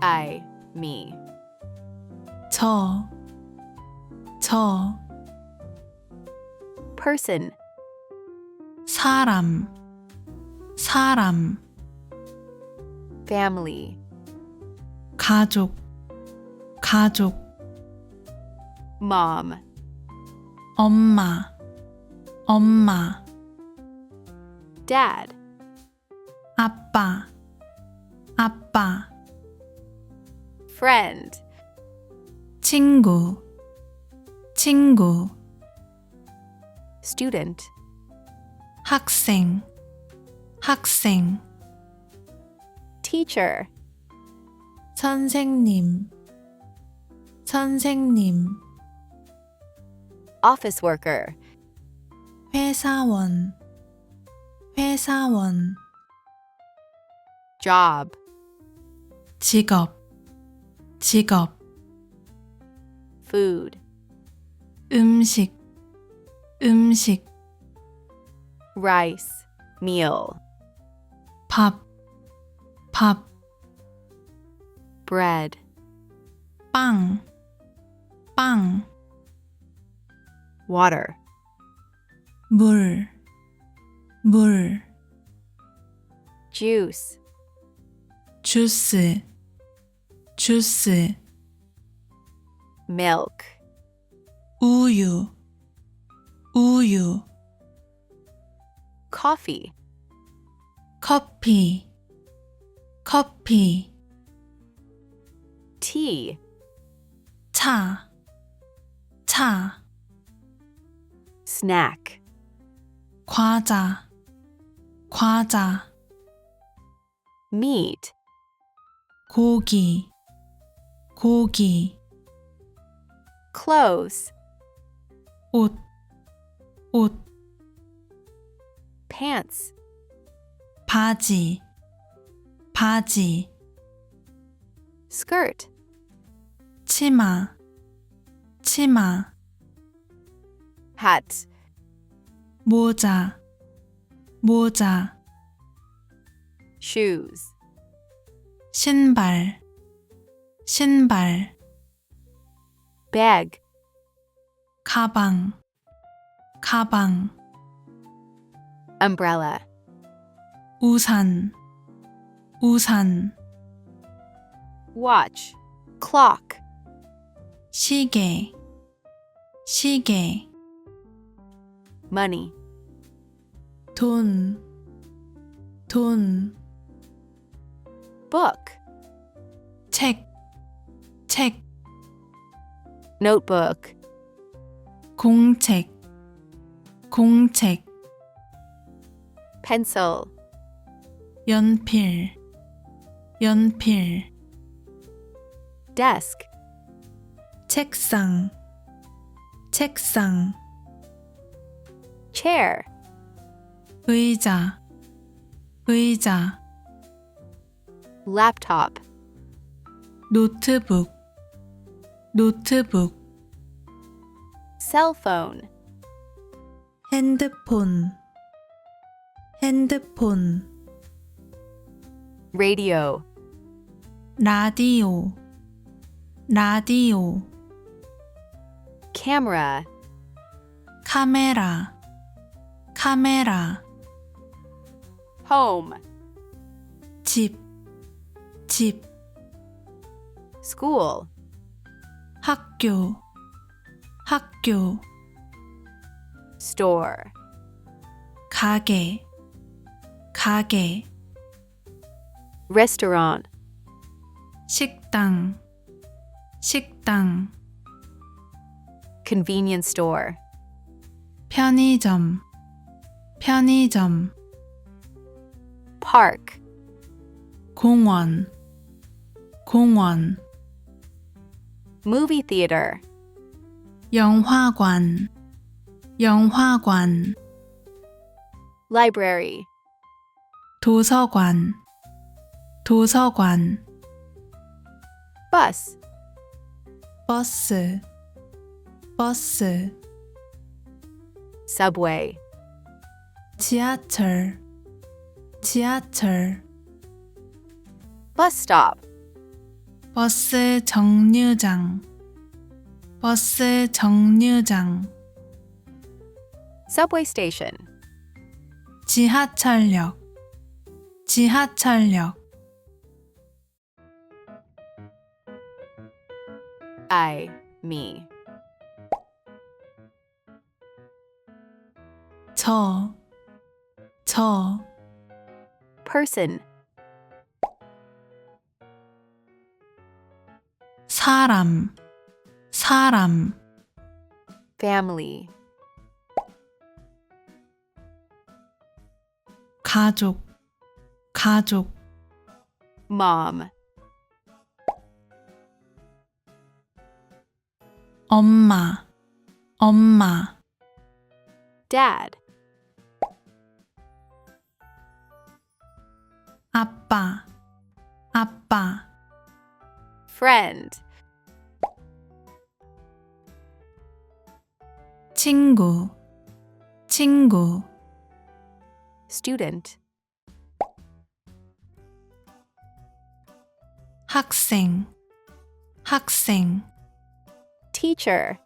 I, me. 저, Person, 사람, family. 가족, Mom, 엄마, dad. 아빠, Friend, 친구, student. 학생, Teacher, 선생님, office worker. 회사원, Job, 직업, food. 음식, Rice, meal. 밥, Bread, 빵, water. 물, Juice, 주스, milk. 우유, Coffee, 커피, tea. 차, Snack, 과자, meat. 고기, Clothes, 옷, pants. 바지, Skirt, 치마, hat. 모자, Shoes, 신발, bag. 가방, Umbrella, 우산, watch. Clock, 시계, money. 돈, Book, 책, notebook. 공책, Pencil, 연필, desk. 책상, Chair, 의자, laptop. 노트북, Cell phone, 핸드폰, radio. 라디오, Camera, 카메라, home. 집, School, 학교, store. 가게, Restaurant, 식당, convenience store. 편의점, Park, 공원, movie theater. 영화관, Library, 도서관, bus. 버스, Subway, 지하철, 지하철, bus stop, 버스 정류장, 버스 정류장, subway station, 지하철역, 지하철역, I, me, 저, person, 사람, family, 가족, mom, 엄마, dad, 아빠, friend, 친구, student, 학생, teacher,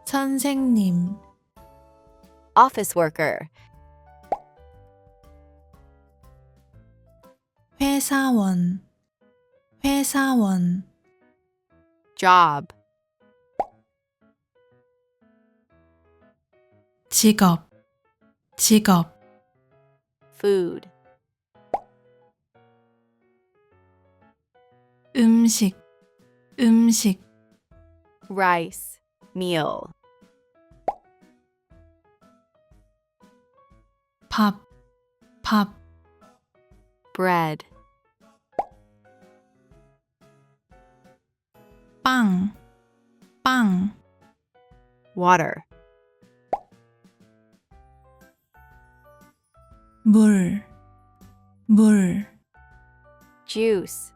선생님, office worker, 회사원, job, 직업, food, 음식, rice, meal, 밥, bread, 빵, water, 물, juice,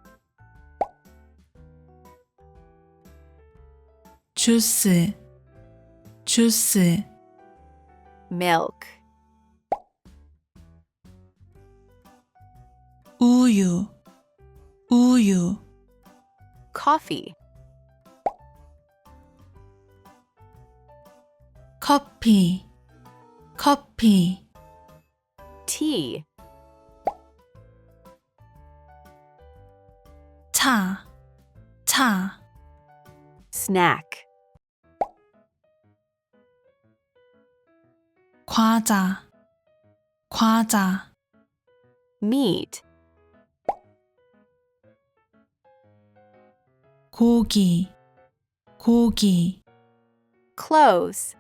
주스, milk, 우유, coffee, 커피, tea, 차, snack, 과자, meat, 고기, clothes,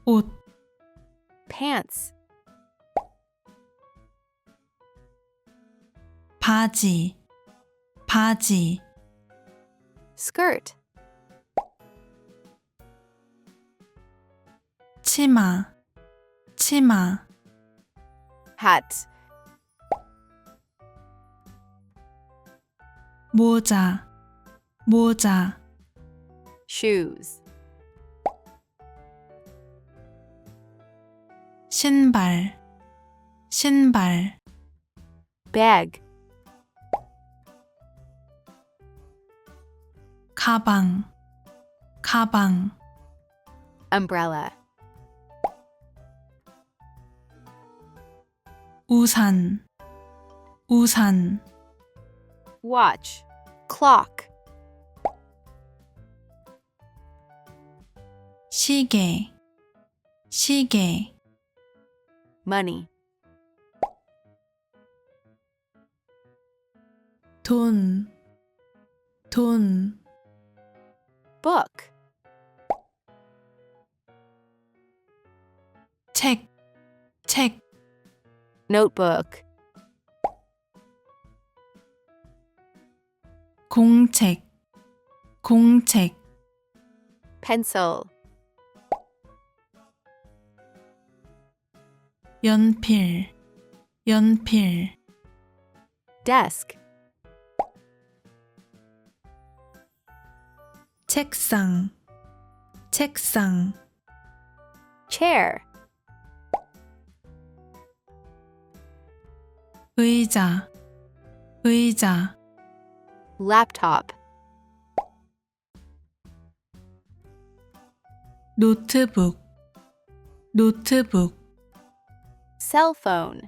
옷, pants, 바지, skirt, 치마, hat, 모자, shoes, 신발, bag, 가방, umbrella, 우산, watch, clock, 시계, money, 돈, book, 책, notebook, 공책, pencil, 연필, desk, 책상, 책상, chair, 의자, 의자, laptop, 노트북, 노트북, cell phone,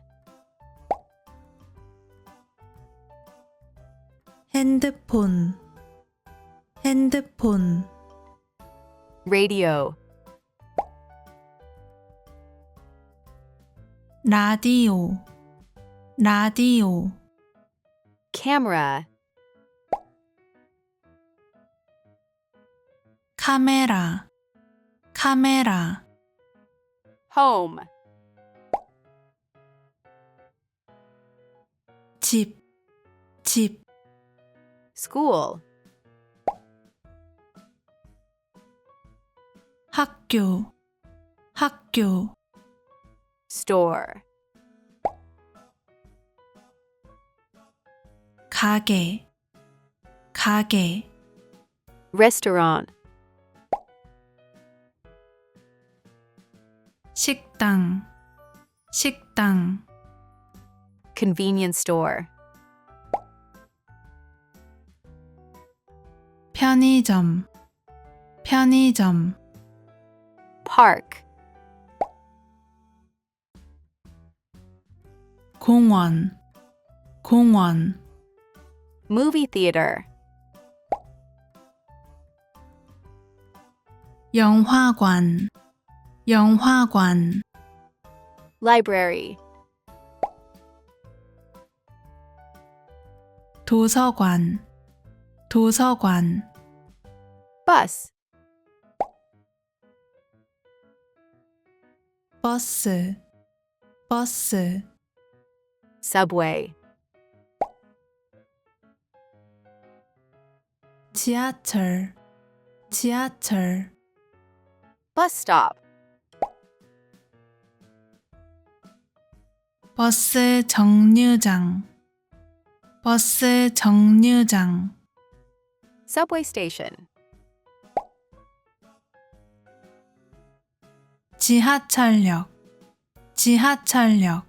핸드폰, 핸드폰, radio, 라디오, 라디오, camera, 카메라, 카메라, home, 집, 집, school, 학교, 학교, store, 가게, 가게, restaurant, 식당, 식당, convenience store, 편의점, 편의점, park, 공원, 공원, movie theater, 영화관, 영화관, library, 도서관, 도서관, bus, 버스, 버스, subway, 지하철, 지하철, bus stop, 버스 정류장, 버스 정류장, subway station, 지하철역, 지하철역,